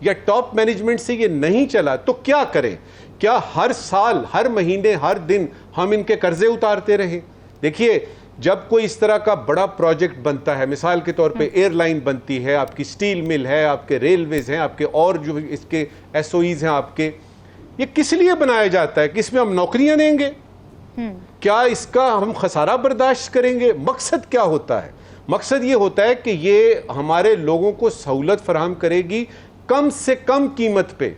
یا top management سے یہ نہیں چلا تو کیا کریں؟ کیا ہر سال، ہر مہینے، ہر دن ہم ان کے قرضے اتارتے رہیں؟ دیکھیے جب کوئی اس طرح کا بڑا پروجیکٹ بنتا ہے، مثال کے طور پہ ایئر لائن بنتی ہے، آپ کی سٹیل مل ہے، آپ کے ریلویز ہیں، آپ کے اور جو اس کے ایس او ایز ہیں آپ کے، یہ کس لیے بنایا جاتا ہے؟ کہ اس میں ہم نوکریاں دیں گے؟ کیا اس کا ہم خسارہ برداشت کریں گے؟ مقصد کیا ہوتا ہے؟ مقصد یہ ہوتا ہے کہ یہ ہمارے لوگوں کو سہولت فراہم کرے گی کم سے کم قیمت پہ۔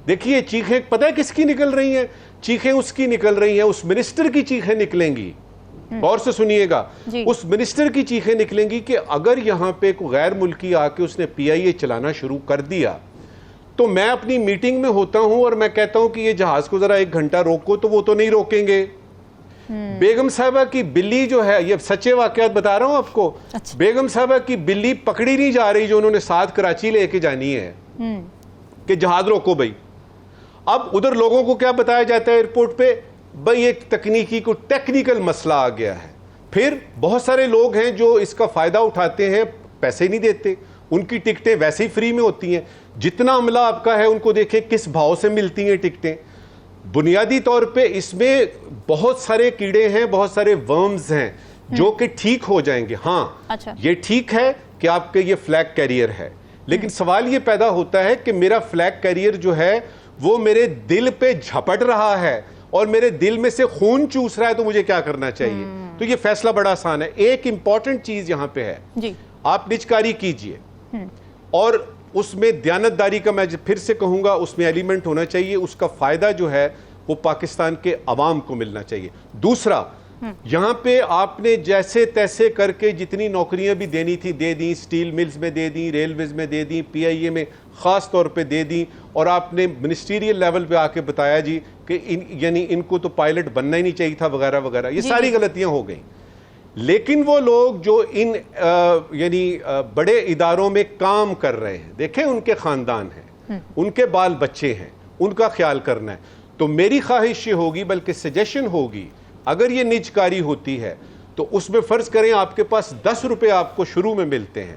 دیکھیے چیخیں پتہ ہے کس کی نکل رہی ہیں؟ چیخیں اس کی نکل رہی ہیں، اس منسٹر کی چیخیں نکلیں گی، اور سے سنیے گا، اس منسٹر کی چیخیں نکلیں گی کہ اگر یہاں پہ کوئی غیر ملکی آ کے اس نے پی آئی اے چلانا شروع کر دیا تو میں اپنی میٹنگ میں ہوتا ہوں اور میں کہتا ہوں کہ یہ جہاز کو ذرا 1 گھنٹہ روکو، تو وہ تو نہیں روکیں گے۔ بیگم صاحبہ کی بلی جو ہے، یہ سچے واقعات بتا رہا ہوں آپ کو، بیگم صاحبہ کی بلی پکڑی نہیں جا رہی جو انہوں نے ساتھ کراچی لے کے جانی ہے کہ جہاز روکو بھائی۔ اب ادھر لوگوں کو کیا بتایا جاتا ہے ایئرپورٹ پہ؟ بھائی ایک تکنیکی کو ٹیکنیکل مسئلہ آ گیا ہے۔ پھر بہت سارے لوگ ہیں جو اس کا فائدہ اٹھاتے ہیں، پیسے نہیں دیتے، ان کی ٹکٹیں ویسے ہی فری میں ہوتی ہیں۔ جتنا عملہ آپ کا ہے ان کو دیکھیں کس بھاؤ سے ملتی ہیں ٹکٹیں۔ بنیادی طور پہ اس میں بہت سارے کیڑے ہیں، بہت سارے ورمز ہیں جو کہ ٹھیک ہو جائیں گے۔ ہاں یہ ٹھیک ہے کہ آپ کے یہ فلیگ کیریئر ہے، لیکن سوال یہ پیدا ہوتا ہے کہ میرا فلیگ کیریئر جو ہے وہ میرے دل پہ جھپٹ رہا ہے اور میرے دل میں سے خون چوس رہا ہے، تو مجھے کیا کرنا چاہیے؟ تو یہ فیصلہ بڑا آسان ہے۔ ایک امپورٹنٹ چیز یہاں پہ ہے، آپ نجکاری کیجئے اور اس میں دیانتداری کا، میں پھر سے کہوں گا، اس میں ایلیمنٹ ہونا چاہیے، اس کا فائدہ جو ہے وہ پاکستان کے عوام کو ملنا چاہیے۔ دوسرا، یہاں پہ آپ نے جیسے تیسے کر کے جتنی نوکریاں بھی دینی تھی دے دیں، سٹیل ملز میں دے دیں، ریلویز میں دے دیں، پی آئی اے میں خاص طور پہ دے دیں، اور آپ نے منسٹریل لیول پہ آ کے بتایا جی کہ یعنی ان کو تو پائلٹ بننا ہی نہیں چاہیے تھا وغیرہ وغیرہ، یہ ساری غلطیاں ہو گئیں۔ لیکن وہ لوگ جو ان یعنی بڑے اداروں میں کام کر رہے ہیں، دیکھیں ان کے خاندان ہیں، ان کے بال بچے ہیں، ان کا خیال کرنا ہے۔ تو میری خواہش یہ ہوگی، بلکہ سجیشن ہوگی، اگر یہ نجکاری ہوتی ہے تو اس میں فرض کریں آپ کے پاس 10 روپے آپ کو شروع میں ملتے ہیں،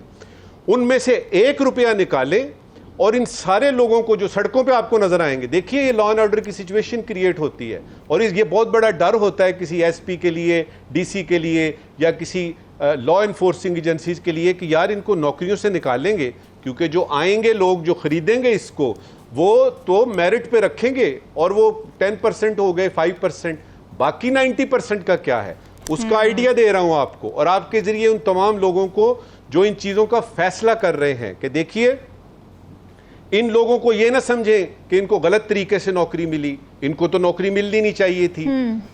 ان میں سے 1 روپیہ نکالیں اور ان سارے لوگوں کو جو سڑکوں پہ آپ کو نظر آئیں گے، دیکھیے یہ لا اینڈ آرڈر کی سچویشن کریٹ ہوتی ہے، اور یہ بہت بڑا ڈر ہوتا ہے کسی ایس پی کے لیے، ڈی سی کے لیے، یا کسی لا انفورسنگ ایجنسیز کے لیے کہ یار ان کو نوکریوں سے نکالیں گے، کیونکہ جو آئیں گے لوگ جو خریدیں گے اس کو وہ تو میرٹ پہ رکھیں گے، اور وہ 10% ہو گئے، 5%، باقی 90% کا کیا ہے؟ اس کا آئیڈیا دے رہا ہوں آپ کو، اور آپ کے ذریعے ان تمام لوگوں کو جو ان چیزوں کا فیصلہ کر رہے ہیں کہ دیکھیے ان لوگوں کو یہ نہ سمجھیں کہ ان کو غلط طریقے سے نوکری ملی، ان کو تو نوکری ملنی نہیں چاہیے تھی۔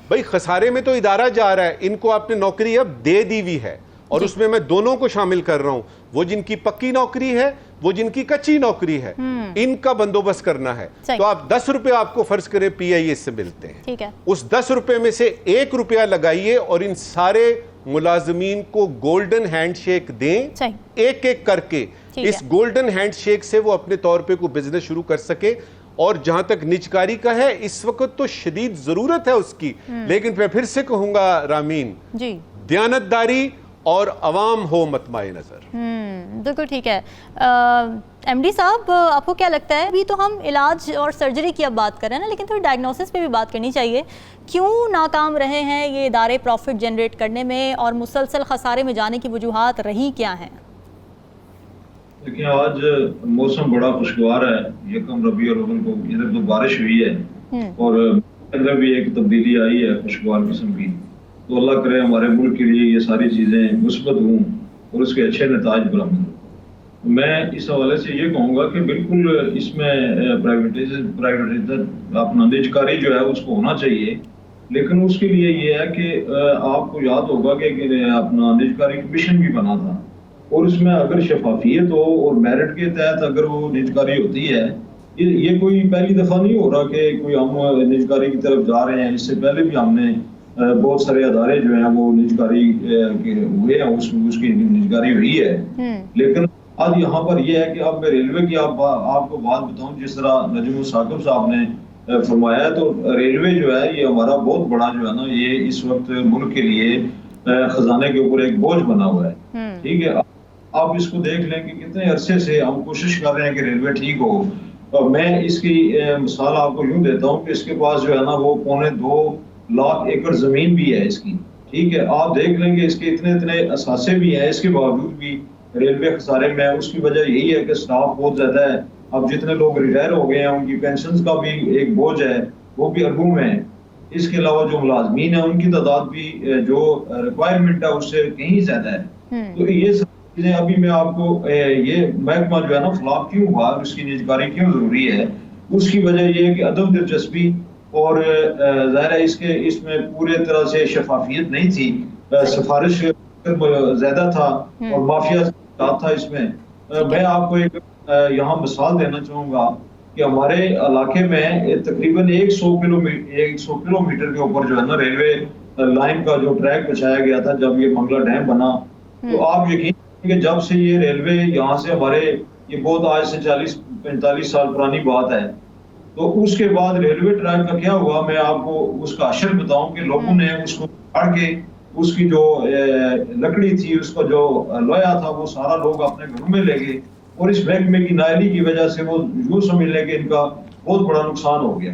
بھائی خسارے میں تو ادارہ جا رہا ہے، ان کو آپ نے نوکری اب دے دی ہوئی ہے، اور اس میں دونوں کو شامل کر رہا ہوں، وہ جن کی پکی نوکری ہے، وہ جن کی کچی نوکری ہے، ان کا بندوبست کرنا ہے۔ تو آپ 10 روپے آپ کو فرض کریں پی آئی اے سے ملتے ہیں، اس 10 روپے میں سے 1 روپیہ لگائیے اور ان سارے ملازمین کو گولڈن ہینڈ شیک دیں، ایک ایک کر کے۔ اس گولڈن ہینڈ شیک سے وہ اپنے طور پہ کوئی بزنس شروع کر سکے۔ اور جہاں تک نجکاری کا ہے، اس وقت تو شدید ضرورت ہے اس کی، لیکن میں پھر سے کہوں گا رامین، دیانتداری اور عوام ہو مطمع نظر۔ بالکل ٹھیک ہے۔ ایم ڈی صاحب، آپ کو کیا لگتا ہے، ابھی تو ہم علاج اور سرجری کی اب بات کر رہے ہیں نا، لیکن تھوڑی ڈائگنوسس پہ بھی بات کرنی چاہیے۔ کیوں ناکام رہے ہیں یہ ادارے پروفٹ جنریٹ کرنے میں، اور مسلسل خسارے میں جانے کی وجوہات رہی کیا ہیں؟ دیکھیں آج موسم بڑا خوشگوار ہے، یکم ربیع الاول کو ادھر تو بارش ہوئی ہے، اور ادھر بھی ایک تبدیلی آئی ہے خوشگوار قسم کی۔ تو اللہ کرے ہمارے ملک کے لیے یہ ساری چیزیں مثبت ہوں اور اس کے اچھے نتائج برآمد ہوں۔ میں اس حوالے سے یہ کہوں گا کہ بالکل اس میں پرائیویٹائزیشن اپنا نجکاری جو ہے اس کو ہونا چاہیے، لیکن اس کے لیے یہ ہے کہ آپ کو یاد ہوگا کہ اپنا نجکاری کمیشن بھی بنا تھا، اور اس میں اگر شفافیت ہو اور میرٹ کے تحت اگر وہ نجکاری ہوتی ہے، یہ کوئی پہلی دفعہ نہیں ہو رہا کہ کوئی ہم نجکاری کی طرف جا رہے ہیں، اس سے پہلے بھی ہم نے بہت سارے ادارے جو ہیں وہ نجکاری ہوئے ہیں، اس کی نجکاری ہوئی ہے۔ لیکن آج یہاں پر یہ ہے کہ اب میں ریلوے کی آپ کو بات بتاؤں، جس طرح نجم الثاقب صاحب نے فرمایا ہے، تو ریلوے جو ہے یہ ہمارا بہت بڑا جو ہے نا، یہ اس وقت ملک کے لیے خزانے کے اوپر ایک بوجھ بنا ہوا ہے، ٹھیک ہے۔ آپ اس کو دیکھ لیں کہ کتنے عرصے سے ہم کوشش کر رہے ہیں کہ ریلوے ٹھیک ہو، میں اس کی مثال آپ کو یوں دیتا ہوں کہ اس کے پاس جو ہے نا وہ 2.25 لاکھ ایکڑ زمین بھی ہے اس کی، ٹھیک ہے. آپ دیکھ لیں گے اس کے اتنے اثاثے بھی ہیں، اس کے باوجود بھی ریلوے خسارے میں. اس کی وجہ یہی ہے کہ سٹاف بہت زیادہ ہے. اب جتنے لوگ ریٹائر ہو گئے ہیں ان کی پینشنز کا بھی ایک بوجھ ہے، وہ بھی اربوں میں ہے. اس کے علاوہ جو ملازمین ہیں ان کی تعداد بھی جو ریکوائرمنٹ ہے اس سے کہیں زیادہ ہے. تو یہ سب چیزیں ابھی میں آپ کو یہ محکمہ جو ہے نا فلاپ کیوں ہوا، اس کی نجکاری کیوں ضروری ہے، اس کی وجہ یہ ہے کہ عدم دلچسپی اور ظاہر ہے اس میں پورے طرح سے شفافیت نہیں تھی، سفارش زیادہ تھا اور مافیا تھا اس میں. میں آپ کو ایک یہاں مثال دینا چاہوں گا کہ ہمارے علاقے میں تقریباً 100 کلومیٹر کے اوپر جو ہے نا ریلوے لائن کا جو ٹریک بچھایا گیا تھا جب یہ منگلا ڈیم بنا. تو آپ یقین کہ جب سے یہ ریلوے یہاں سے ہمارے یہ بہت آج سے 40-45 سال پرانی بات ہے، تو اس کے بعد ریلوے ٹریک کا کیا ہوا، میں آپ کو اس کا اشر بتاؤں کہ لوگوں نے اس کو کاٹ کے اس کی جو لکڑی تھی، اس کا جو لویا تھا، وہ سارا لوگ اپنے گھروں میں لے گئے. اور اس محکمے کی نااہلی کی وجہ سے وہ یوں سمجھ لیں کہ ان کا بہت بڑا نقصان ہو گیا.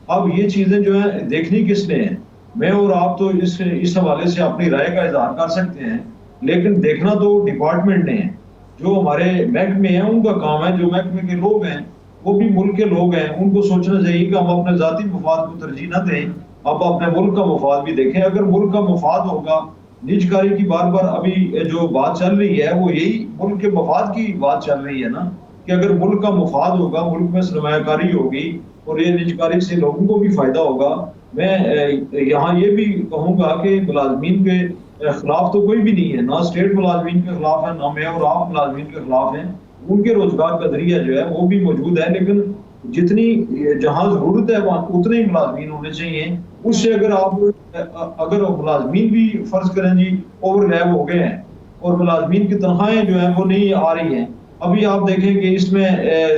اب یہ چیزیں جو ہیں دیکھنی کس نے ہیں، میں اور آپ تو اس حوالے سے اپنی رائے کا اظہار کر سکتے ہیں، لیکن دیکھنا تو ڈپارٹمنٹ نے ہے. جو ہمارے محکمے ہیں ان کا کام ہے، جو محکمے کے لوگ ہیں وہ بھی ملک کے لوگ ہیں، ان کو سوچنا چاہیے کہ ہم اپنے ذاتی مفاد کو ترجیح نہ دیں، اب اپنے ملک کا مفاد بھی دیکھیں. اگر ملک کا مفاد ہوگا، نجکاری کی بار بار ابھی جو بات چل رہی ہے وہ یہی ملک کے مفاد کی بات چل رہی ہے نا، کہ اگر ملک کا مفاد ہوگا، ملک میں سرمایہ کاری ہوگی اور یہ نجکاری سے لوگوں کو بھی فائدہ ہوگا. میں یہاں یہ بھی کہوں گا کہ ملازمین کے خلاف تو کوئی بھی نہیں ہے، نہ اسٹیٹ ملازمین کے خلاف ہے، نہ میں اور آپ ملازمین کے خلاف ہیں. ان کے روزگار کا ذریعہ جو ہے وہ بھی موجود ہے، لیکن جتنی جہاں ضرورت ہے وہاں اتنے ہی ملازمین ہونے چاہیے. اس سے اگر ملازمین بھی فرض کریں جی اوور لیپ ہو گئے ہیں اور ملازمین کی تنخواہیں جو ہیں وہ نہیں آ رہی ہیں. ابھی آپ دیکھیں کہ اس میں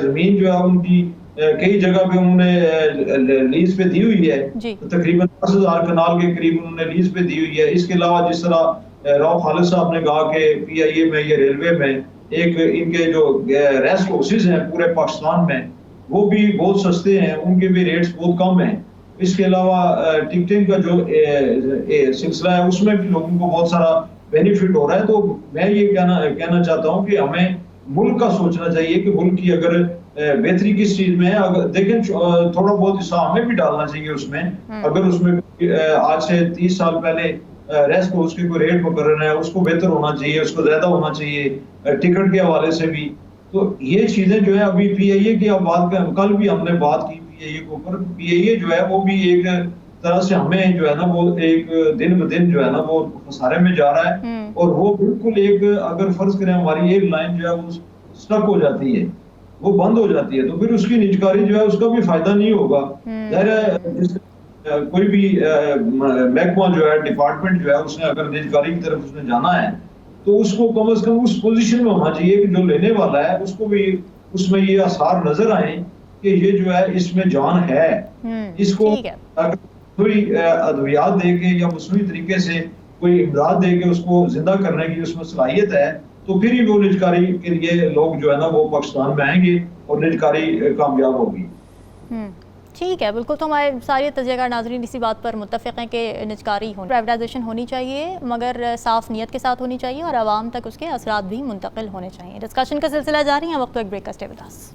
زمین جو ہے ان کی کئی جگہ پہ انہوں نے لیز پہ دی ہوئی ہے، تقریباً 10,000 کنال کے قریب انہوں نے لیز پہ دی ہوئی ہے. اس کے علاوہ جس طرح راؤ خالد صاحب نے کہا کہ پی آئی اے میں یا ریلوے میں ایک ان کے جو ریسٹ ہاؤسز ہیں پورے پاکستان میں وہ بھی بہت سستے ہیں، ان کے بھی ریٹس بہت کم ہیں. اس کے علاوہ ٹکٹنگ کا جو سلسلہ ہے اس میں بھی لوگوں کو بہت سارا بینیفٹ ہو رہا ہے. تو میں یہ کہنا چاہتا ہوں کہ ہمیں ملک کا سوچنا چاہیے کہ ملک کی اگر بہتری کس چیز میں ہے. اگر دیکھیں تھوڑا بہت حصہ ہمیں بھی ڈالنا چاہیے اس میں. اگر اس میں آج سے 30 سال پہلے ریسٹ کو اس کے کوئی ریٹ مقرر ہے، اس کو بہتر ہونا چاہیے، اس کو زیادہ ہونا چاہیے ٹکٹ کے حوالے سے بھی. تو یہ چیزیں جو ہے ابھی پی آئی اے کی اب بات کل بھی ہم نے بات کی پی آئی اے کے اوپر. پی آئی اے جو ہے وہ بھی ایک طرح سے ہمیں جو ہے نا وہ ایک دن بدن جو ہے نا وہ خسارے میں جا رہا ہے. اور وہ بالکل ایک اگر فرض کریں ہماری ایک لائن جو ہے وہ سٹک ہو جاتی ہے، وہ بند ہو جاتی ہے، تو پھر اس کی نجکاری جو ہے اس کا بھی فائدہ نہیں ہوگا. ظاہر ہے کوئی بھی محکمہ جو ہے ڈپارٹمنٹ جو ہے اس نے اگر نجکاری کی طرف اس نے جانا ہے تو اس کو کم از کم اس پوزیشن میں ہونا چاہیے کہ جو لینے والا ہے اس کو بھی اس میں یہ آثار نظر آئیں کہ یہ جو ہے اس میں جان ہے. اس کو کوئی ادویات دے کے یا مصنوعی طریقے سے کوئی امداد دے کے اس کو زندہ کرنے کی اس میں صلاحیت ہے تو پھر ہی وہ نجکاری کے لیے لوگ جو ہے نا وہ پاکستان میں آئیں گے اور نجکاری کامیاب ہوگی. ٹھیک ہے، بالکل. تو ہمارے سارے تجزیہ کار ناظرین اسی بات پر متفق ہیں کہ نجکاری پرائیویٹائزیشن ہونی چاہیے، مگر صاف نیت کے ساتھ ہونی چاہیے اور عوام تک اس کے اثرات بھی منتقل ہونے چاہیے. ڈسکشن کا سلسلہ جاری ہے، وقت ایک بریک کا. Stay with us.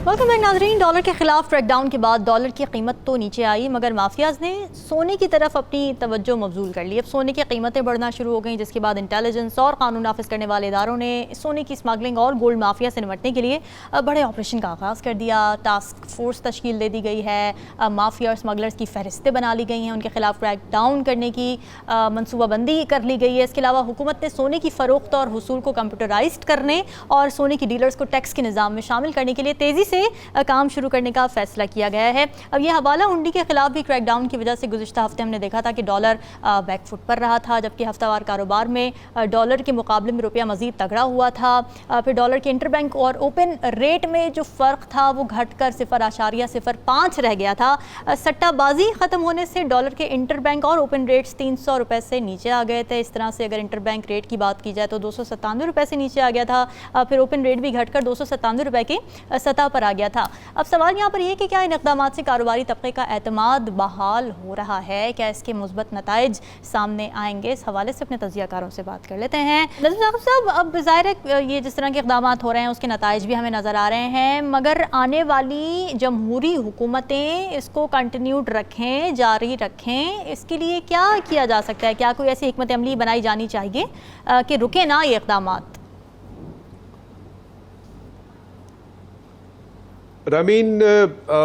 Welcome back ناظرین. ڈالر کے خلاف کریک ڈاؤن کے بعد ڈالر کی قیمت تو نیچے آئی، مگر مافیاز نے سونے کی طرف اپنی توجہ مبذول کر لی. اب سونے کی قیمتیں بڑھنا شروع ہو گئیں، جس کے بعد انٹیلیجنس اور قانون نافذ کرنے والے اداروں نے سونے کی اسمگلنگ اور گولڈ مافیا سے نمٹنے کے لیے بڑے آپریشن کا آغاز کر دیا. ٹاسک فورس تشکیل دے دی گئی ہے، مافیا اور اسمگلرز کی فہرستیں بنا لی گئی ہیں، ان کے خلاف کریک ڈاؤن کرنے کی منصوبہ بندی کر لی گئی ہے. اس کے علاوہ حکومت نے سونے کی فروخت اور حصول کو کمپیوٹرائزڈ کرنے اور سونے کی ڈیلرز کو ٹیکس کے نظام میں شامل کرنے کے لیے تیزی سے سے کام شروع کرنے کا فیصلہ کیا گیا ہے. اب یہ حوالہ ہنڈی کے خلاف بھی کریک ڈاؤن کی وجہ سے گزشتہ ہفتے ہم نے دیکھا تھا کہ ڈالر بیک فٹ پر رہا تھا، جبکہ ہفتہ وار کاروبار میں ڈالر کے مقابلے میں روپیہ مزید تگڑا ہوا تھا. پھر ڈالر کے انٹر بینک اور اوپن ریٹ میں جو فرق تھا وہ گھٹ کر 0.05 رہ گیا تھا. سٹہ بازی ختم ہونے سے ڈالر کے انٹر بینک اور اوپن ریٹس 300 روپے سے نیچے آ گئے تھے. اس طرح سے اگر انٹر بینک ریٹ کی بات کی جائے تو 297 روپے سے نیچے آ گیا تھا. پھر اوپن ریٹ بھی گھٹ کر 297 روپے کی سطح پر آ گیا تھا. اب سوال یہاں پر یہ کہ کیا ان اقدامات سے کاروباری طبقے کا اعتماد بحال ہو رہا ہے؟ کیا اس کے مثبت نتائج سامنے آئیں گے؟ اس حوالے سے اپنے تجزیہ کاروں سے بات کر لیتے ہیں. نظیر ثاقب صاحب، اب ظاہر ہے یہ جس طرح کے اقدامات ہو رہے ہیں اس کے نتائج بھی ہمیں نظر آ رہے ہیں، مگر آنے والی جمہوری حکومتیں اس کو کنٹینیوڈ رکھیں، جاری رکھیں، اس کے لیے کیا کیا جا سکتا ہے؟ کیا کوئی ایسی حکمت عملی بنائی جانی چاہیے کہ رکے نہ یہ اقدامات؟ رامین،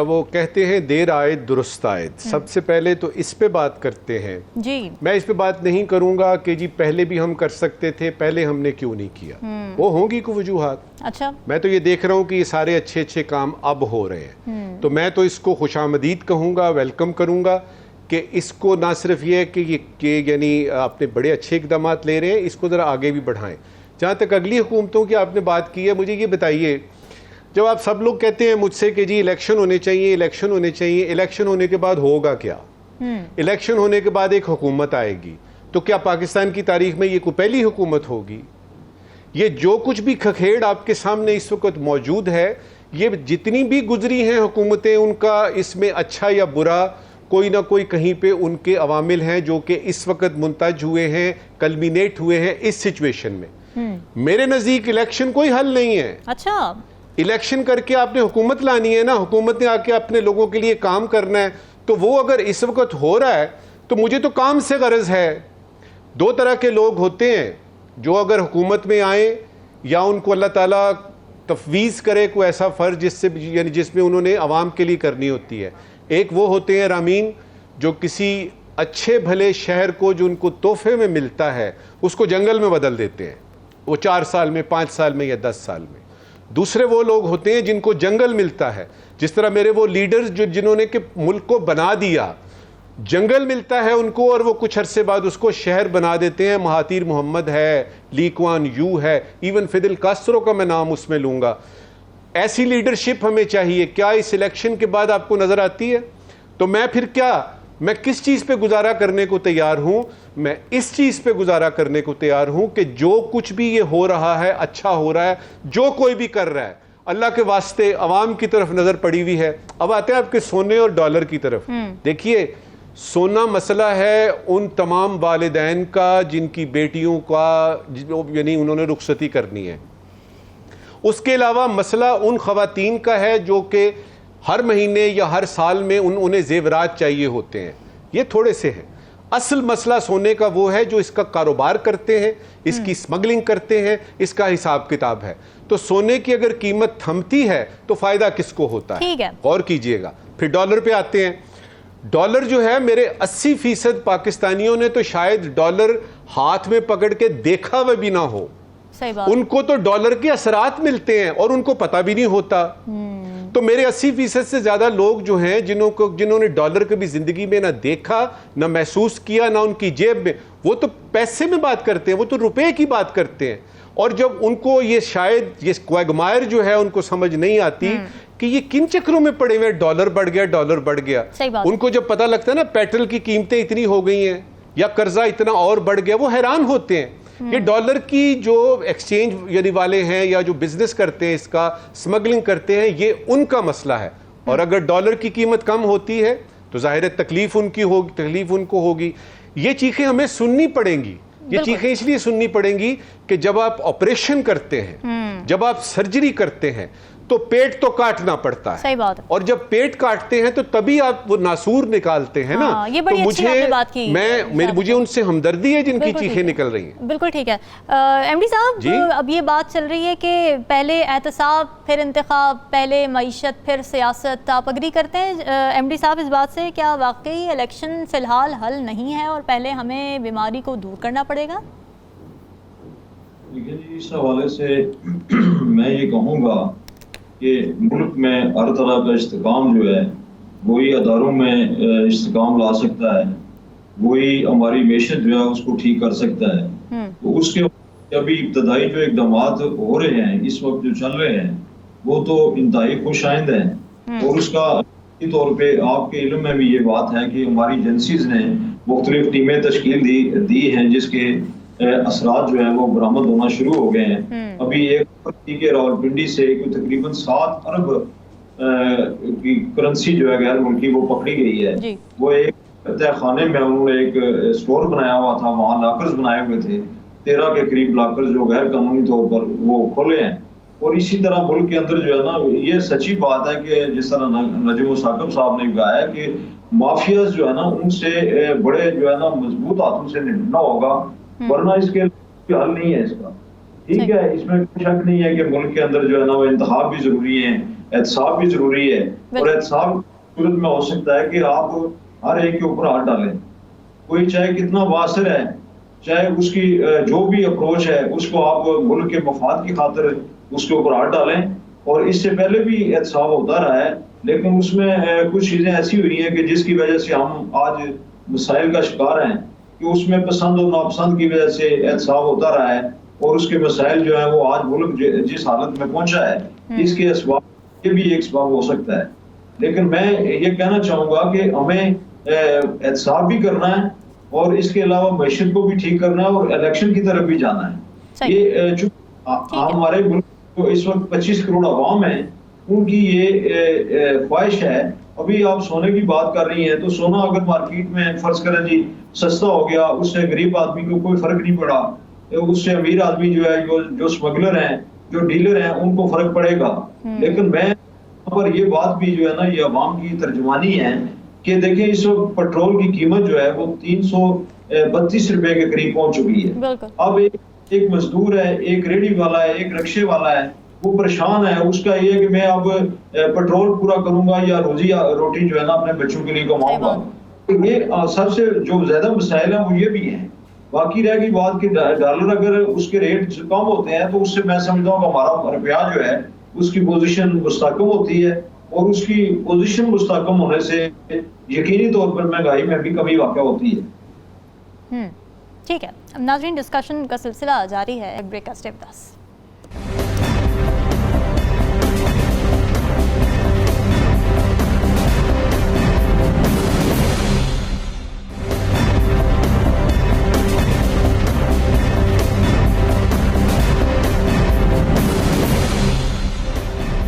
وہ کہتے ہیں دیر آئے درست آئے. سب سے پہلے تو اس پہ بات کرتے ہیں. جی، میں اس پہ بات نہیں کروں گا کہ جی پہلے بھی ہم کر سکتے تھے، پہلے ہم نے کیوں نہیں کیا. وہ ہوں گی کوئی وجوہات. اچھا، میں تو یہ دیکھ رہا ہوں کہ یہ سارے اچھے کام اب ہو رہے ہیں، تو میں تو اس کو خوش آمدید کہوں گا، ویلکم کروں گا کہ اس کو نہ صرف یہ کہ یعنی اپنے بڑے اچھے اقدامات لے رہے ہیں، اس کو ذرا آگے بھی بڑھائیں. جہاں تک اگلی حکومتوں کی آپ نے بات کی ہے، مجھے یہ بتائیے، جب آپ سب لوگ کہتے ہیں مجھ سے کہ جی الیکشن ہونے چاہیے، الیکشن ہونے چاہیے، الیکشن ہونے کے بعد ہوگا کیا؟ الیکشن ہونے کے بعد ایک حکومت آئے گی، تو کیا پاکستان کی تاریخ میں یہ کوئی پہلی حکومت ہوگی؟ یہ جو کچھ بھی کھکھیڑ آپ کے سامنے اس وقت موجود ہے، یہ جتنی بھی گزری ہیں حکومتیں، ان کا اس میں اچھا یا برا کوئی نہ کوئی کہیں پہ ان کے عوامل ہیں جو کہ اس وقت منتج ہوئے ہیں، کلمینیٹ ہوئے ہیں اس سچویشن میں. میرے نزدیک الیکشن کوئی حل نہیں ہے. اچھا، الیکشن کر کے آپ نے حکومت لانی ہے نا، حکومت نے آ کے اپنے لوگوں کے لیے کام کرنا ہے. تو وہ اگر اس وقت ہو رہا ہے تو مجھے تو کام سے غرض ہے. دو طرح کے لوگ ہوتے ہیں جو اگر حکومت میں آئیں یا ان کو اللہ تعالیٰ تفویض کرے کوئی ایسا فرض جس میں انہوں نے عوام کے لیے کرنی ہوتی ہے. ایک وہ ہوتے ہیں رامین جو کسی اچھے بھلے شہر کو جو ان کو تحفے میں ملتا ہے اس کو جنگل میں بدل دیتے ہیں، وہ 4 سال میں، 5 سال میں یا 10 سال میں. دوسرے وہ لوگ ہوتے ہیں جن کو جنگل ملتا ہے، جس طرح میرے وہ لیڈرز جنہوں نے کہ ملک کو بنا دیا، جنگل ملتا ہے ان کو اور وہ کچھ عرصے بعد اس کو شہر بنا دیتے ہیں. مہاتیر محمد ہے، لی کوان یو ہے، ایون فیڈل کاسٹرو کا میں نام اس میں لوں گا. ایسی لیڈرشپ ہمیں چاہیے. کیا اس الیکشن کے بعد آپ کو نظر آتی ہے؟ تو میں کس چیز پہ گزارا کرنے کو تیار ہوں؟ میں اس چیز پہ گزارا کرنے کو تیار ہوں کہ جو کچھ بھی یہ ہو رہا ہے اچھا ہو رہا ہے، جو کوئی بھی کر رہا ہے اللہ کے واسطے عوام کی طرف نظر پڑی ہوئی ہے. اب آتے ہیں آپ کے سونے اور ڈالر کی طرف. دیکھیے، سونا مسئلہ ہے ان تمام والدین کا جن کی بیٹیوں کا یعنی انہوں نے رخصتی کرنی ہے. اس کے علاوہ مسئلہ ان خواتین کا ہے جو کہ ہر مہینے یا ہر سال میں انہیں زیورات چاہیے ہوتے ہیں. یہ تھوڑے سے ہیں. اصل مسئلہ سونے کا وہ ہے جو اس کا کاروبار کرتے ہیں، اس کی سمگلنگ کرتے ہیں، اس کا حساب کتاب ہے. تو سونے کی اگر قیمت تھمتی ہے تو فائدہ کس کو ہوتا ہے؟ غور کیجئے گا. پھر ڈالر پہ آتے ہیں. ڈالر جو ہے، میرے 80% پاکستانیوں نے تو شاید ڈالر ہاتھ میں پکڑ کے دیکھا وہ بھی نہ ہو. ان کو تو ڈالر کے اثرات ملتے ہیں اور ان کو پتہ بھی نہیں ہوتا. تو میرے 80% سے زیادہ لوگ جو ہیں جنہوں نے ڈالر کبھی زندگی میں نہ دیکھا، نہ محسوس کیا، نہ ان کی جیب میں، وہ تو پیسے میں بات کرتے ہیں، وہ تو روپے کی بات کرتے ہیں. اور جب ان کو یہ شاید یہ کویگمائر جو ہے ان کو سمجھ نہیں آتی کہ یہ کن چکروں میں پڑے ہوئے، ڈالر بڑھ گیا، ڈالر بڑھ گیا. ان کو جب پتہ لگتا ہے نا پیٹرول کی قیمتیں اتنی ہو گئی ہیں یا قرضہ اتنا اور بڑھ گیا، وہ حیران ہوتے ہیں. یہ ڈالر کی جو ایکسچینج یعنی والے ہیں یا جو بزنس کرتے ہیں، اس کا سمگلنگ کرتے ہیں، یہ ان کا مسئلہ ہے. اور اگر ڈالر کی قیمت کم ہوتی ہے تو ظاہر ہے تکلیف ان کو ہوگی. یہ چیخیں ہمیں سننی پڑیں گی. یہ چیخیں اس لیے سننی پڑیں گی کہ جب آپ آپریشن کرتے ہیں، جب آپ سرجری کرتے ہیں تو پیٹ تو کاٹنا پڑتا ہے. صحیح بات ہے. اور جب پیٹ کاٹتے ہیں تو تبھی آپ وہ ناسور نکالتے ہیں نا. تو مجھے ان سے ہمدردی ہے جن کی چیخیں نکل رہی ہیں. بالکل ٹھیک ہے. ایم ڈی صاحب، اب یہ بات چل رہی ہے کہ پہلے احتساب، پھر انتخاب، پہلے معیشت، پھر سیاست. آپ اگری کرتے ہیں ایم ڈی صاحب اس بات سے؟ کیا واقعی الیکشن فی الحال حل نہیں ہے اور پہلے ہمیں بیماری کو دور کرنا پڑے گا؟ دیکھیں جی، اس حوالے سے میں یہ کہوں گا کہ ملک میں ہر طرح کا استحکام جو ہے وہی اداروں میں استحکام لا سکتا ہے, وہی ہماری معیشت جو ہے اس کو ٹھیک کر سکتا ہے. تو اس کے ابھی ابتدائی جو اقدامات ہو رہے ہیں اس وقت جو چل رہے ہیں وہ تو انتہائی خوش آئند ہیں. اور اس کا طور پہ آپ کے علم میں بھی یہ بات ہے کہ ہماری ایجنسیز نے مختلف ٹیمیں تشکیل دی ہیں جس کے اثرات جو ہیں وہ برآمد ہونا شروع ہو گئے ہیں. ابھی ایک کے راولپنڈی سے تقریباً 7 ارب کی کرنسی جو ہے غیر ملکی وہ پکڑی گئی ہے. وہ ایک تہ خانے میں انہوں نے ایک اسٹور بنایا ہوا تھا, وہاں لاکرز بنائے ہوئے تھے, 13 کے قریب لاکرز جو غیر قانونی طور پر وہ کھولے ہیں. اور اسی طرح ملک کے اندر جو ہے نا یہ سچی بات ہے کہ جس طرح نجم و ثاقب صاحب نے کہا ہے کہ مافیاز جو ہے نا ان سے بڑے جو ہے نا مضبوط ہاتھوں سے نمٹنا ہوگا, ورنہ اس کے حل نہیں ہے اس کا. ٹھیک ہے, اس میں کوئی شک نہیں ہے کہ ملک کے اندر جو ہے نا وہ انتخاب بھی ضروری ہیں, احتساب بھی ضروری ہے. اور احتساب صورت میں ہو سکتا ہے کہ آپ ہر ایک کے اوپر ہاتھ ڈالیں, کوئی چاہے کتنا باثر ہے, چاہے اس کی جو بھی اپروچ ہے اس کو آپ ملک کے مفاد کی خاطر اس کے اوپر ہاتھ ڈالیں. اور اس سے پہلے بھی احتساب ہوتا رہا ہے, لیکن اس میں کچھ چیزیں ایسی ہوئی ہیں کہ جس کی وجہ سے ہم آج مسائل کا شکار ہیں کہ اس میں پسند اور ناپسند کی وجہ سے احتساب ہوتا رہا ہے. اور اس کے مسائل جو ہیں وہ آج ملک جس حالت میں پہنچا ہے اس کے اسباب یہ بھی ایک سبب ہو سکتا ہے. لیکن میں یہ کہنا چاہوں گا کہ ہمیں احتساب بھی کرنا ہے اور اس کے علاوہ معیشت کو بھی ٹھیک کرنا ہے اور الیکشن کی طرف بھی جانا ہے. یہ ہمارے ملک جو اس وقت 25 کروڑ عوام ہیں ان کی یہ خواہش ہے. ابھی آپ سونے کی بات کر رہی ہیں تو سونا اگر مارکیٹ میں فرض کریں جی سستا ہو گیا, اس سے غریب آدمی کو کوئی فرق نہیں پڑا, اس سے امیر آدمی جو ہے جو اسمگلر ہیں جو ڈیلر ہیں ان کو فرق پڑے گا. لیکن میں یہاں پر یہ بات بھی جو ہے نا یہ عوام کی ترجمانی ہے کہ دیکھیں اس وقت پٹرول کی قیمت جو ہے وہ 332 روپے کے قریب پہنچ چکی ہے. اب ایک مزدور ہے, ایک ریڑھی والا ہے, ایک رکشے والا ہے, وہ پریشان ہے. اس کا یہ ہے کہ میں اب پٹرول پورا کروں گا یا روٹی جو ہے نا اپنے بچوں کے لیے کماؤں گا. یہ سب سے جو زیادہ مسائل ہیں وہ یہ بھی ہیں. باقی رہ گئی بات کہ ڈالر اگر اس کے ریٹ کم ہوتے ہیں تو اس سے میں سمجھتا ہوں کہ ہمارا روپیہ جو ہے اس کی پوزیشن مستحکم ہوتی ہے, اور اس کی پوزیشن مستحکم ہونے سے یقینی طور پر مہنگائی میں بھی کمی واقع ہوتی ہے. ٹھیک ہے ناظرین, ڈسکشن کا سلسلہ جاری ہے. ایک بریک کا اسٹیپ 10.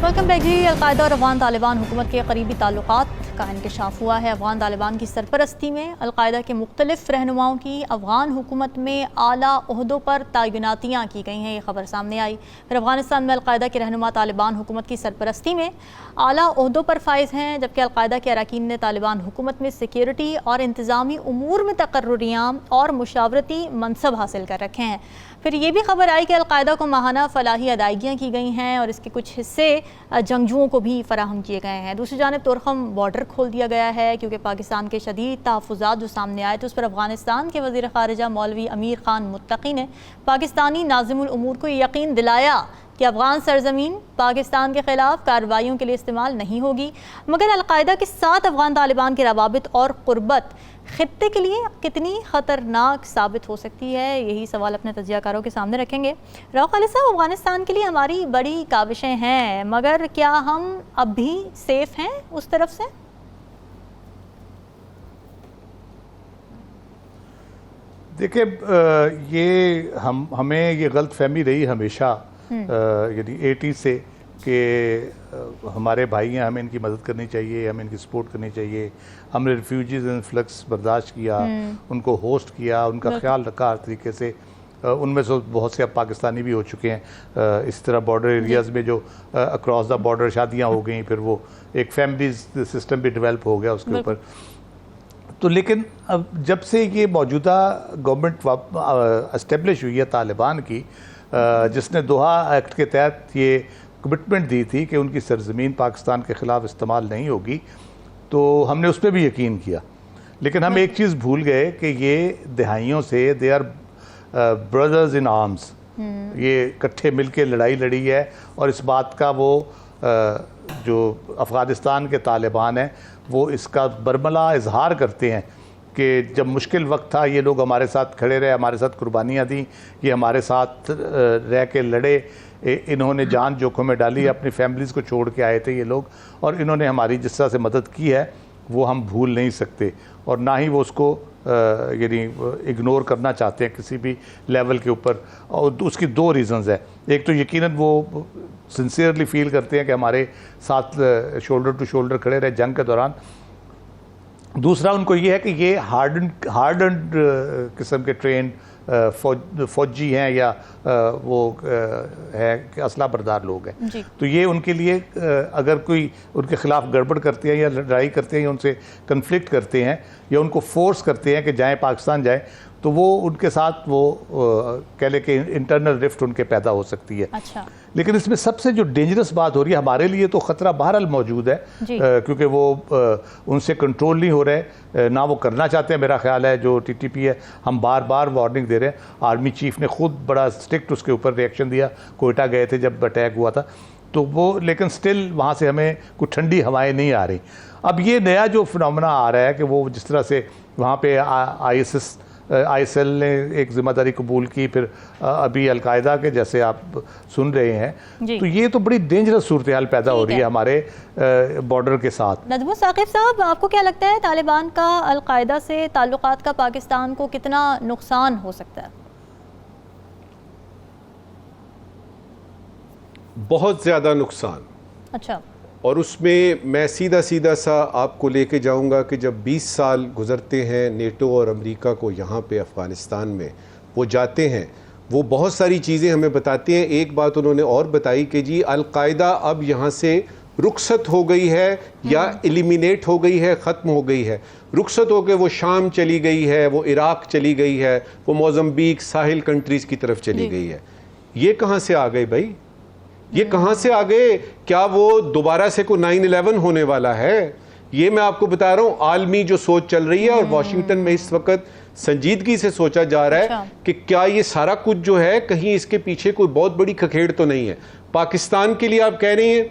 ویلکم بیک جی. القاعدہ اور افغان طالبان حکومت کے قریبی تعلقات کا انکشاف ہوا ہے. افغان طالبان کی سرپرستی میں القاعدہ کے مختلف رہنماؤں کی افغان حکومت میں اعلیٰ عہدوں پر تعیناتیاں کی گئی ہیں, یہ خبر سامنے آئی. پھر افغانستان میں القاعدہ کے رہنما طالبان حکومت کی سرپرستی میں اعلیٰ عہدوں پر فائز ہیں, جبکہ القاعدہ کے اراکین نے طالبان حکومت میں سیکیورٹی اور انتظامی امور میں تقرریاں اور مشاورتی منصب حاصل کر رکھے ہیں. پھر یہ بھی خبر آئی کہ القاعدہ کو ماہانہ فلاحی ادائیگیاں کی گئی ہیں اور اس کے کچھ حصے جنگجوؤں کو بھی فراہم کیے گئے ہیں. دوسری جانب تورخم بارڈر کھول دیا گیا ہے کیونکہ پاکستان کے شدید تحفظات جو سامنے آئے تو اس پر افغانستان کے وزیر خارجہ مولوی امیر خان متقی نے پاکستانی ناظم الامور کو یقین دلایا کہ افغان سرزمین پاکستان کے خلاف کارروائیوں کے لیے استعمال نہیں ہوگی. مگر القاعدہ کے ساتھ افغان طالبان کے روابط اور قربت خطے کے لیے کتنی خطرناک ثابت ہو سکتی ہے, یہی سوال اپنے تجزیہ کاروں کے سامنے رکھیں گے. راؤ خالد صاحب, افغانستان کے لیے ہماری بڑی کاوشیں ہیں, مگر کیا ہم اب بھی سیف ہیں اس طرف سے؟ دیکھیں یہ ہمیں یہ غلط فہمی رہی ہمیشہ یعنی 80 سے کہ ہمارے بھائی ہیں, ہمیں ان کی مدد کرنی چاہیے, ہمیں ان کی سپورٹ کرنی چاہیے. ہم نے ریفیوجیز انفلکس برداشت کیا, ان کو ہوسٹ کیا, ان کا خیال رکھا ہر طریقے سے. ان میں سے بہت سے اب پاکستانی بھی ہو چکے ہیں. اس طرح بارڈر ایریاز میں جو اکراس دا بارڈر شادیاں ہو گئیں, پھر وہ ایک فیملیز سسٹم بھی ڈیولپ ہو گیا اس کے اوپر. تو لیکن اب جب سے یہ موجودہ گورنمنٹ اسٹیبلش ہوئی ہے طالبان کی, جس نے دوحہ ایکٹ کے تحت یہ کمٹمنٹ دی تھی کہ ان کی سرزمین پاکستان کے خلاف استعمال نہیں ہوگی, تو ہم نے اس پہ بھی یقین کیا. لیکن ہم ایک چیز بھول گئے کہ یہ دہائیوں سے they are brothers in arms, یہ اکٹھے مل کے لڑائی لڑی ہے, اور اس بات کا وہ جو افغانستان کے طالبان ہیں وہ اس کا برملا اظہار کرتے ہیں کہ جب مشکل وقت تھا یہ لوگ ہمارے ساتھ کھڑے رہے, ہمارے ساتھ قربانیاں دیں, یہ ہمارے ساتھ رہ کے لڑے, انہوں نے جان جوکھم میں ڈالی, اپنی فیملیز کو چھوڑ کے آئے تھے یہ لوگ, اور انہوں نے ہماری جس طرح سے مدد کی ہے وہ ہم بھول نہیں سکتے, اور نہ ہی وہ اس کو یعنی اگنور کرنا چاہتے ہیں کسی بھی لیول کے اوپر. اور اس کی دو ریزنز ہیں, ایک تو یقیناً وہ سنسیئرلی فیل کرتے ہیں کہ ہمارے ساتھ شولڈر ٹو شولڈر کھڑے رہے جنگ کے دوران, دوسرا ان کو یہ ہے کہ یہ ہارڈنڈ قسم کے ٹرینڈ فوجی ہیں یا وہ ہے کہ اسلحہ بردار لوگ ہیں, تو یہ ان کے لیے اگر کوئی ان کے خلاف گڑبڑ کرتے ہیں یا لڑائی کرتے ہیں یا ان سے کنفلکٹ کرتے ہیں یا ان کو فورس کرتے ہیں کہ جائیں پاکستان جائیں, تو وہ ان کے ساتھ وہ کہہ لے کہ انٹرنل رفٹ ان کے پیدا ہو سکتی ہے. لیکن اس میں سب سے جو ڈینجرس بات ہو رہی ہے ہمارے لیے, تو خطرہ بہرحال موجود ہے کیونکہ وہ ان سے کنٹرول نہیں ہو رہے, نہ وہ کرنا چاہتے ہیں. میرا خیال ہے جو ٹی ٹی پی ہے, ہم بار بار وارننگ دے رہے ہیں, آرمی چیف نے خود بڑا اسٹرکٹ اس کے اوپر ریئیکشن دیا, کوئٹہ گئے تھے جب اٹیک ہوا تھا تو وہ, لیکن سٹل وہاں سے ہمیں کوئی ٹھنڈی ہوائیں نہیں آ رہی. اب یہ نیا جو فنومنا آ رہا ہے کہ وہ جس طرح سے وہاں پہ آئی ایس ایل نے ایک ذمہ داری قبول کی, پھر ابھی القاعدہ کے جیسے آپ سن رہے ہیں, تو یہ تو بڑی ڈینجرس صورتحال پیدا ہو رہی ہے ہمارے بارڈر کے ساتھ. ندیم ثاقب صاحب, آپ کو کیا لگتا ہے طالبان کا القاعدہ سے تعلقات کا پاکستان کو کتنا نقصان ہو سکتا ہے؟ بہت زیادہ نقصان. اچھا. اور اس میں سیدھا سا آپ کو لے کے جاؤں گا کہ جب 20 سال گزرتے ہیں نیٹو اور امریکہ کو یہاں پہ افغانستان میں وہ جاتے ہیں, وہ بہت ساری چیزیں ہمیں بتاتے ہیں. ایک بات انہوں نے اور بتائی کہ جی القاعدہ اب یہاں سے رخصت ہو گئی ہے یا ایلیمینیٹ ہو گئی ہے, ختم ہو گئی ہے. رخصت ہو کے وہ شام چلی گئی ہے, وہ عراق چلی گئی ہے, وہ موزمبیق ساحل کنٹریز کی طرف چلی گئی ہے. یہ کہاں سے آ گئی بھائی, یہ کہاں سے آگے؟ کیا وہ دوبارہ سے کوئی 9/11 ہونے والا ہے؟ یہ میں آپ کو بتا رہا ہوں عالمی جو سوچ چل رہی ہے, اور واشنگٹن میں اس وقت سنجیدگی سے سوچا جا رہا ہے کہ کیا یہ سارا کچھ جو ہے کہیں اس کے پیچھے کوئی بہت بڑی کھکھیڑ تو نہیں ہے. پاکستان کے لیے آپ کہہ رہی ہیں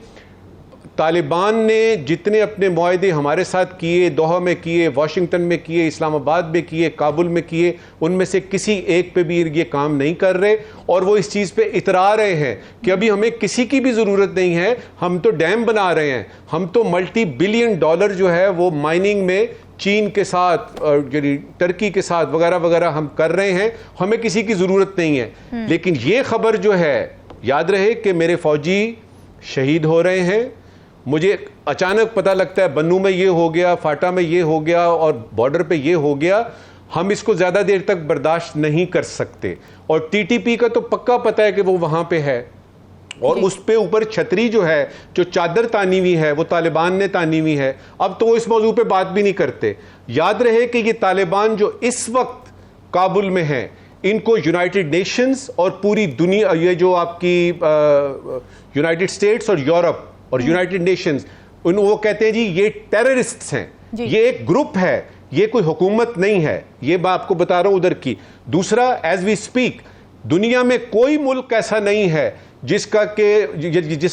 طالبان نے جتنے اپنے معاہدے ہمارے ساتھ کیے, دوحہ میں کیے, واشنگٹن میں کیے, اسلام آباد میں کیے, کابل میں کیے, ان میں سے کسی ایک پہ بھی یہ کام نہیں کر رہے, اور وہ اس چیز پہ اترا رہے ہیں کہ ابھی ہمیں کسی کی بھی ضرورت نہیں ہے, ہم تو ڈیم بنا رہے ہیں, ہم تو $multi-billion جو ہے وہ مائننگ میں چین کے ساتھ یعنی ٹرکی کے ساتھ وغیرہ وغیرہ ہم کر رہے ہیں, ہمیں کسی کی ضرورت نہیں ہے. لیکن یہ خبر جو ہے, یاد رہے کہ میرے فوجی شہید ہو رہے ہیں, مجھے اچانک پتہ لگتا ہے بنو میں یہ ہو گیا, فاٹا میں یہ ہو گیا, اور بارڈر پہ یہ ہو گیا, ہم اس کو زیادہ دیر تک برداشت نہیں کر سکتے. اور ٹی ٹی پی کا تو پکا پتہ ہے کہ وہ وہاں پہ ہے, اور اس پہ اوپر چھتری جو ہے, جو چادر تانی ہوئی ہے, وہ طالبان نے تانی ہوئی ہے. اب تو وہ اس موضوع پہ بات بھی نہیں کرتے. یاد رہے کہ یہ طالبان جو اس وقت کابل میں ہیں, ان کو یونائٹڈ نیشنز اور پوری دنیا, یہ جو آپ کی یونائٹڈ اسٹیٹس اور یورپ اور یونائٹڈ نیشنز, وہ کہتے ہیں جی یہ ٹیررسٹس ہیں, یہ ایک گروپ ہے, یہ کوئی حکومت نہیں ہے. یہ میں آپ کو بتا رہا ہوں ادھر کی. دوسرا, ایز وی اسپیک دنیا میں کوئی ملک ایسا نہیں ہے جس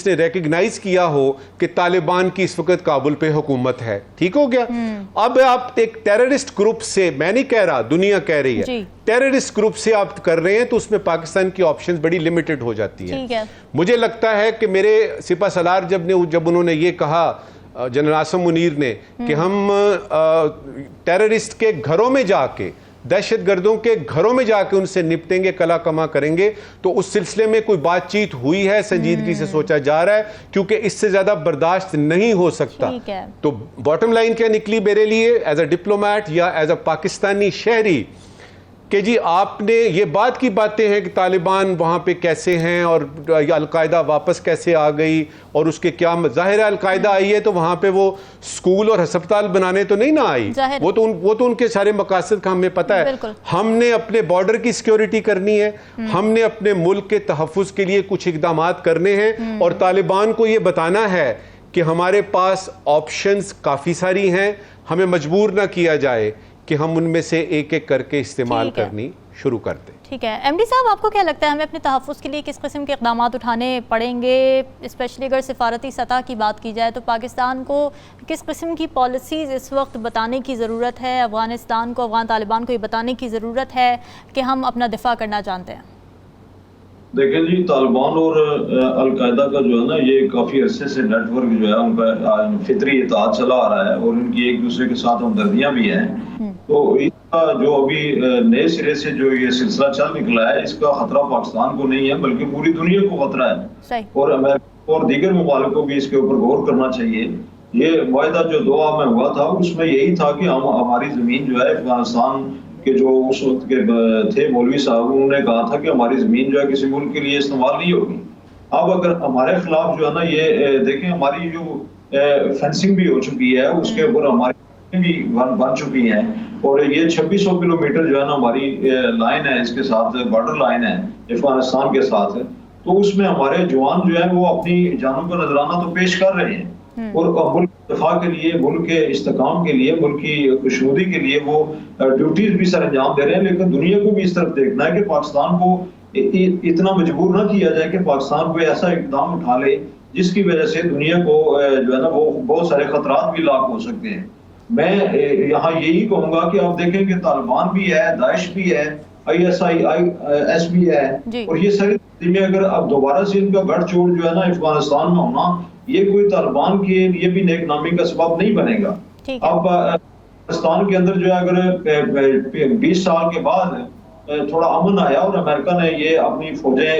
نے ریکگنائز کیا ہو کہ طالبان کی اس وقت کابل پہ حکومت ہے. ٹھیک ہو گیا. اب آپ ایک ٹیررسٹ گروپ سے, میں نہیں کہہ رہا, دنیا کہہ رہی ہے, ٹیررسٹ گروپ سے آپ کر رہے ہیں, تو اس میں پاکستان کی آپشنز بڑی لمیٹڈ ہو جاتی ہیں. مجھے لگتا ہے کہ میرے سپہ سالار جب انہوں نے یہ کہا, جنرل عاصم منیر نے, کہ ہم ٹیررسٹ کے گھروں میں جا کے, دہشت گردوں کے گھروں میں جا کے ان سے نپٹیں گے, کلا کما کریں گے, تو اس سلسلے میں کوئی بات چیت ہوئی ہے, سنجیدگی سے سوچا جا رہا ہے, کیونکہ اس سے زیادہ برداشت نہیں ہو سکتا. تو باٹم لائن کیا نکلی میرے لیے ایز اے ڈپلومیٹ یا ایز اے پاکستانی شہری, کہ جی آپ نے یہ بات کی باتیں ہیں کہ طالبان وہاں پہ کیسے ہیں, اور القاعدہ واپس کیسے آ گئی, اور اس کے کیا ظاہر ہے القاعدہ آئی ہے تو وہاں پہ وہ اسکول اور ہسپتال بنانے تو نہیں نہ آئی, وہ تو ان کے سارے مقاصد کا ہمیں پتہ ہے. ہم نے اپنے بارڈر کی سیکیورٹی کرنی ہے, ہم نے اپنے ملک کے تحفظ کے لیے کچھ اقدامات کرنے ہیں, اور طالبان کو یہ بتانا ہے کہ ہمارے پاس آپشنز کافی ساری ہیں, ہمیں مجبور نہ کیا جائے کہ ہم ان میں سے ایک ایک کر کے استعمال کرنی شروع کر دیں. ٹھیک ہے ایم ڈی صاحب، آپ کو کیا لگتا ہے ہمیں اپنے تحفظ کے لیے کس قسم کے اقدامات اٹھانے پڑیں گے؟ اسپیشلی اگر سفارتی سطح کی بات کی جائے تو پاکستان کو کس قسم کی پالیسیز اس وقت بتانے کی ضرورت ہے؟ افغانستان کو، افغان طالبان کو یہ بتانے کی ضرورت ہے کہ ہم اپنا دفاع کرنا جانتے ہیں؟ دیکھیں جی، طالبان اور القاعدہ کا جو ہے نا، یہ کافی عرصے سے نیٹ ورک جو ہے ان کا فطری اتحاد چلا آ رہا ہے اور ان کی ایک دوسرے کے ساتھ ہمدردیاں بھی ہیں. تو اس کا جو ابھی نئے سرے سے جو یہ سلسلہ چل نکلا ہے، اس کا خطرہ پاکستان کو نہیں ہے بلکہ پوری دنیا کو خطرہ ہے. اور امریکہ اور دیگر ممالک کو بھی اس کے اوپر غور کرنا چاہیے. یہ معاہدہ جو دوحہ میں ہوا تھا، اس میں یہی تھا کہ ہماری زمین جو ہے، افغانستان کے جو اس وقت کے تھے مولوی صاحب، انہوں نے کہا تھا کہ ہماری زمین جو ہے کسی ملک کے لیے استعمال نہیں ہوگی. اب اگر ہمارے خلاف جو ہے نا، یہ دیکھیں ہماری جو فینسنگ بھی ہو چکی ہے، اس کے اوپر ہماری بھی بن چکی ہیں، اور یہ 2600 کلومیٹر جو ہے نا ہماری لائن ہے، اس کے ساتھ بارڈر لائن ہے افغانستان کے ساتھ. تو اس میں ہمارے جوان جو ہے وہ اپنی جانوں کا نذرانہ تو پیش کر رہے ہیں، اور ملک دفاع کے لیے، ملک کے استحکام کے لیے، ملک کی خوشنودی کے لیے وہ ڈیوٹیز بھی سر انجام دے رہے ہیں. لیکن دنیا کو بھی اس طرف دیکھنا ہے کہ پاکستان کو اتنا مجبور نہ کیا جائے کہ پاکستان کوئی ایسا اقدام اٹھا لے جس کی وجہ سے دنیا کو جو ہے نا وہ بہت سارے خطرات بھی لاحق ہو سکتے ہیں. میں یہاں یہی کہوں گا کہ آپ دیکھیں کہ طالبان بھی ہے، داعش بھی ہے، ISIS بھی ہے، اور یہ ساری میں اگر اب دوبارہ سے ان کا گڑھ چوڑ جو ہے نا افغانستان میں ہونا، یہ کوئی طالبان کے لیے بھی نیک نامی کا سبب نہیں بنے گا. اب افغانستان کے اندر جو ہے اگر 20 سال کے بعد تھوڑا امن آیا اور امریکہ نے یہ اپنی فوجیں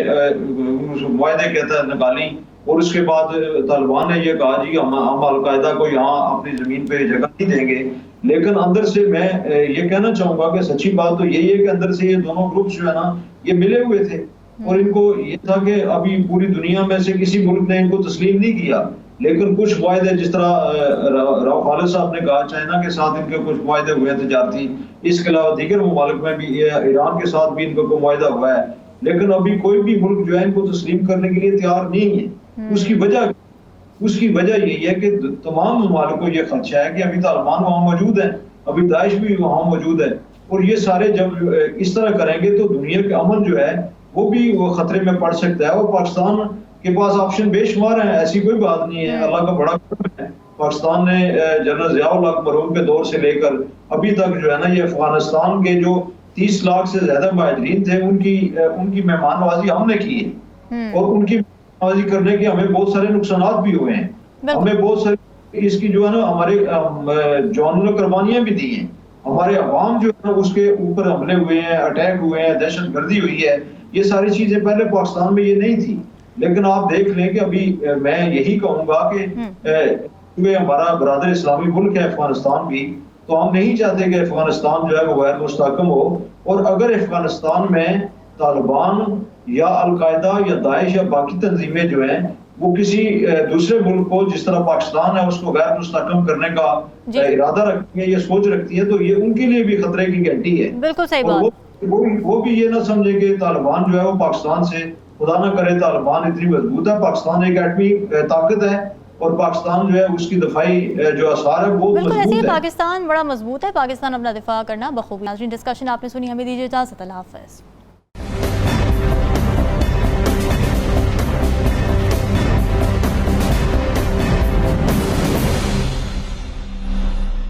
معاہدے کے تحت نکالی، اور اس کے بعد طالبان نے یہ کہا جی ہم القاعدہ کو یہاں اپنی زمین پہ جگہ نہیں دیں گے. لیکن اندر سے میں یہ کہنا چاہوں گا کہ سچی بات تو یہی ہے کہ اندر سے یہ دونوں گروپس جو ہے نا یہ ملے ہوئے تھے، اور ان کو یہ تھا کہ ابھی پوری دنیا میں سے کسی ملک نے ان کو تسلیم نہیں کیا. لیکن کچھ معاہدے جس طرح راؤ خالد صاحب نے کہا، چائنا کے ساتھ ان کے کچھ معاہدے ہوئے ہیں تجارتی، اس کے علاوہ دیگر ممالک میں بھی، ایران کے ساتھ بھی ان کا کوئی معاہدہ ہوا ہے. لیکن ابھی کوئی بھی ملک جو ہے ان کو تسلیم کرنے کے لیے تیار نہیں ہے. اس کی وجہ یہی ہے کہ تمام ممالک کو یہ خدشہ ہے کہ ابھی طالبان وہاں موجود ہیں، ابھی داعش بھی وہاں موجود ہے، اور یہ سارے جب اس طرح کریں گے تو دنیا کے امن جو ہے وہ بھی خطرے میں پڑ سکتا ہے. اور پاکستان کے پاس آپشن بے شمار ہیں، ایسی کوئی بات نہیں ہے. اللہ کا بڑا کرم ہے، پاکستان نے جنرل ضیاء الحق مرحوم کے دور سے لے کر ابھی تک جو ہے نا یہ افغانستان کے جو 30 لاکھ سے زیادہ مہاجرین تھے ان کی مہمان نوازی ہم نے کی ہے، اور ان کی نوازی کرنے کے ہمیں بہت سارے نقصانات بھی ہوئے ہیں. ہمیں بہت سارے اس کی جو ہے نا ہمارے جوانوں نے قربانیاں بھی دی ہیں. ہمارے عوام جو ہے نا اس کے اوپر حملے ہوئے ہیں، اٹیک ہوئے ہیں، دہشت گردی ہوئی ہے. یہ ساری چیزیں پہلے پاکستان میں یہ نہیں تھی. لیکن آپ دیکھ لیں کہ ابھی میں یہی کہوں گا کہ کیونکہ ہمارا برادر اسلامی ملک ہے افغانستان بھی، تو ہم نہیں چاہتے کہ افغانستان جو ہے وہ غیر مستحکم ہو. اور اگر افغانستان میں طالبان یا القاعدہ یا داعش یا باقی تنظیمیں جو ہیں وہ کسی دوسرے ملک کو، جس طرح پاکستان ہے، اس کو غیر مستحکم کرنے کا ارادہ رکھتی ہے یا سوچ رکھتی ہے، تو یہ ان کے لیے بھی خطرے کی گھنٹی ہے. بالکل صحیح بات. وہ بھی یہ نہ سمجھے کہ طالبان جو ہے وہ پاکستان سے، خدا نہ کرے طالبان اتنی مضبوط ہے، پاکستان ایک ایٹمی طاقت ہے، اور پاکستان جو ہے اس کی دفاعی جو اثار ہے وہ بالکل ایسے ہی مضبوط ہے. پاکستان بڑا مضبوط ہے، پاکستان اپنا دفاع کرنا بخوبی. ناظرین ڈسکشن آپ نے سنی، ہمیں دیجیے اجازت. اللہ حافظ.